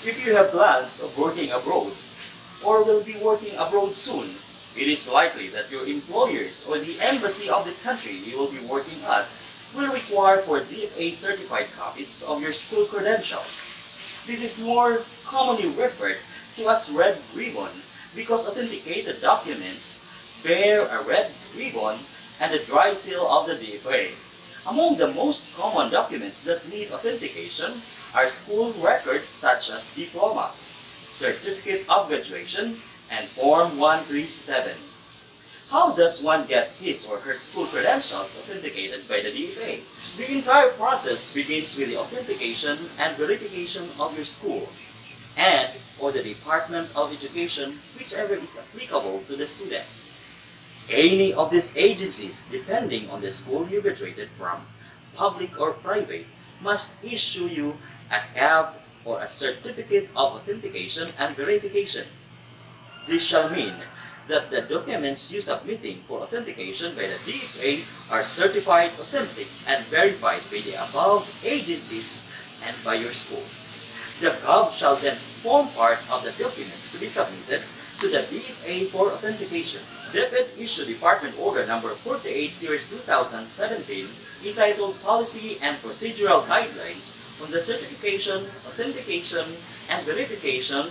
If you have plans of working abroad or will be working abroad soon, it is likely that your employers or the embassy of the country you will be working at will require for DFA certified copies of your school credentials. This is more commonly referred to as red ribbon because authenticated documents bear a red ribbon and the dry seal of the DFA. Among the most common documents that need authentication are school records such as diploma, certificate of graduation, and Form 137. How does one get his or her school credentials authenticated by the DFA? The entire process begins with the authentication and verification of your school and or the Department of Education, whichever is applicable to the student. Any of these agencies, depending on the school you graduated from, public or private, must issue you a Cav or a Certificate of Authentication and Verification. This shall mean that the documents you submitting for authentication by the DFA are certified authentic and verified by the above agencies and by your school. The Cav shall then form part of the documents to be submitted to the DFA for authentication. DepEd issued Department Order Number 48 Series 2017 entitled Policy and Procedural Guidelines on the Certification, Authentication, and Verification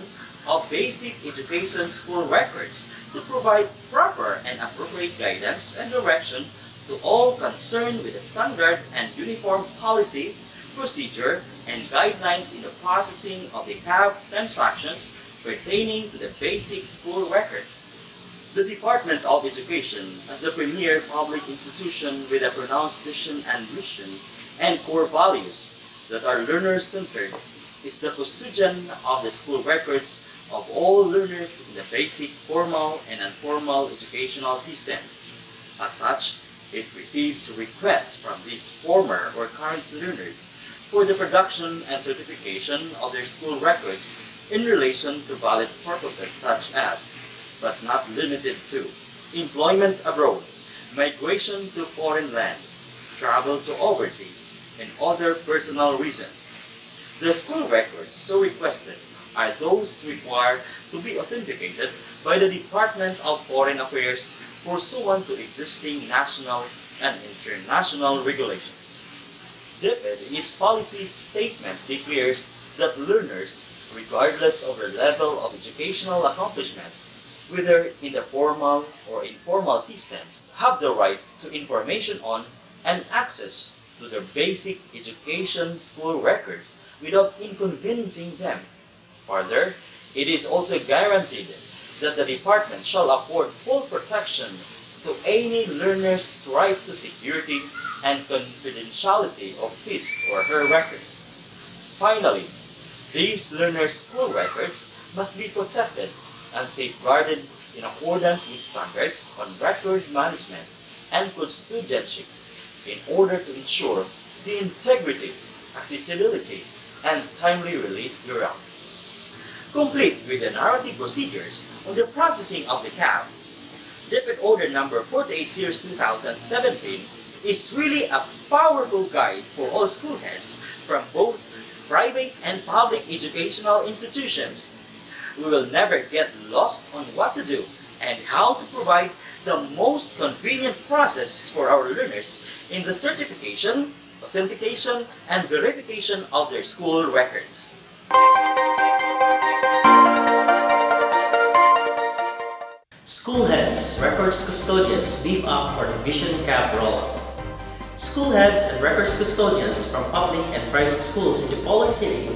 of Basic Education School Records to provide proper and appropriate guidance and direction to all concerned with the standard and uniform policy, procedure, and guidelines in the processing of the Cav transactions pertaining to the basic school records. The Department of Education, as the premier public institution with a pronounced vision and mission and core values that are learner-centered, is the custodian of the school records of all learners in the basic, formal, and informal educational systems. As such, it receives requests from these former or current learners for the production and certification of their school records in relation to valid purposes such as, but not limited to, employment abroad, migration to foreign land, travel to overseas, and other personal reasons. The school records so requested are those required to be authenticated by the Department of Foreign Affairs pursuant to existing national and international regulations. DepEd, in its policy statement, declares that learners, regardless of their level of educational accomplishments, whether in the formal or informal systems, have the right to information on and access to their basic education school records without inconveniencing them. Further, it is also guaranteed that the department shall afford full protection to any learner's right to security and confidentiality of his or her records. Finally, these learners' school records must be protected and safeguarded in accordance with standards on record management and custodianship in order to ensure the integrity, accessibility, and timely release thereof. Complete with the narrative procedures on the processing of the CAV, Debit Order Number 48 Series 2017 is really a powerful guide for all school heads from both private and public educational institutions. We will never get lost on what to do and how to provide the most convenient process for our learners in the certification, authentication, and verification of their school records. School heads, records custodians beef up for division Cav Roll Out. School heads and records custodians from public and private schools in Dipolog City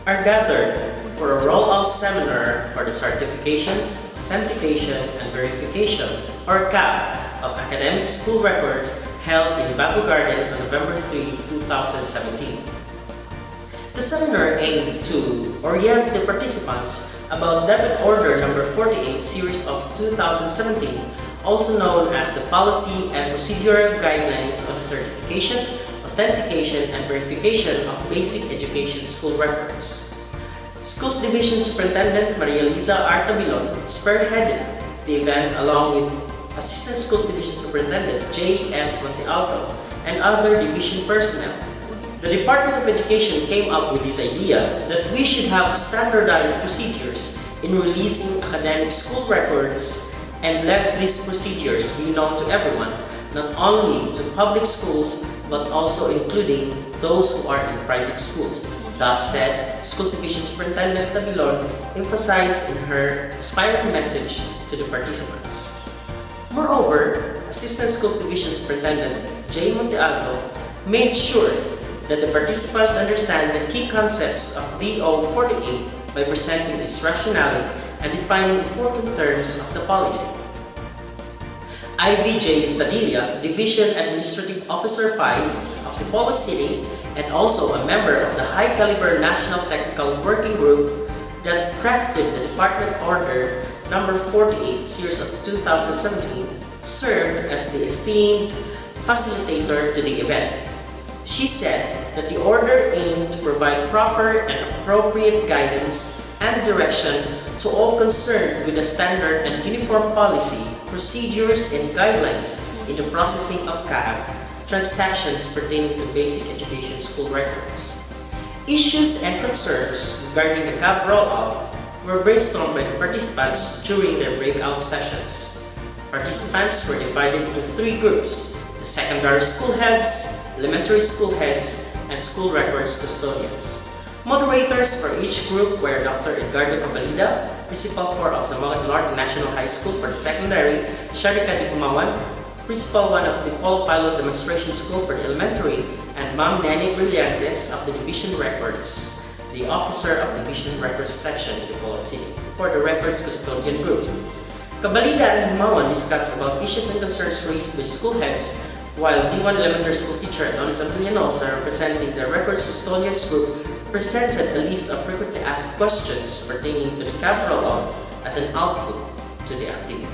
are gathered for a rollout seminar for the certification, authentication, and verification, or CAV, of academic school records held in Bamboo Garden on November 3, 2017. The seminar aimed to orient the participants about Debit Order Number 48 Series of 2017, also known as the Policy and Procedural Guidelines on the Certification, Authentication, and Verification of Basic Education School Records. Schools Division Superintendent Maria Liza Artabilon spearheaded the event along with Assistant Schools Division Superintendent J.S. Montealto and other division personnel. The Department of Education came up with this idea that we should have standardized procedures in releasing academic school records and let these procedures be known to everyone, not only to public schools but also including those who are in private schools. Thus said, Schools Division Superintendent Tabilon emphasized in her inspiring message to the participants. Moreover, Assistant Schools Division Superintendent J. Montealto made sure that the participants understand the key concepts of DO 48 by presenting its rationale and defining important terms of the policy. IVJ Stadilla, Division Administrative Officer 5 of Dipolog City, and also a member of the High Caliber National Technical Working Group that crafted the Department Order Number 48 Series of 2017, served as the esteemed facilitator to the event. She said that the order aimed to provide proper and appropriate guidance and direction to all concerned with the standard and uniform policy, procedures, and guidelines in the processing of CAV transactions pertaining to basic education school records. Issues and concerns regarding the Cav Roll Out were brainstormed by the participants during their breakout sessions. Participants were divided into 3 groups: the secondary school heads, elementary school heads, and school records custodians. Moderators for each group were Dr. Edgardo Cabalida, Principal of Zamboanga North National High School for the secondary, Sharika Di Humawan, Principal 1 of the Polo Pilot Demonstration School for the elementary, and Ma'am Nani Brillantes of the Division Records, the Officer of Division Records Section in Dipolog City, for the Records Custodian Group. Cabalida and Humawan discussed about issues and concerns raised by school heads, while D1 Elementary School Teacher Adonis Amplianosa, representing the Records Custodians Group, presented a list of frequently asked questions pertaining to the Cav Roll Out as an output to the activity.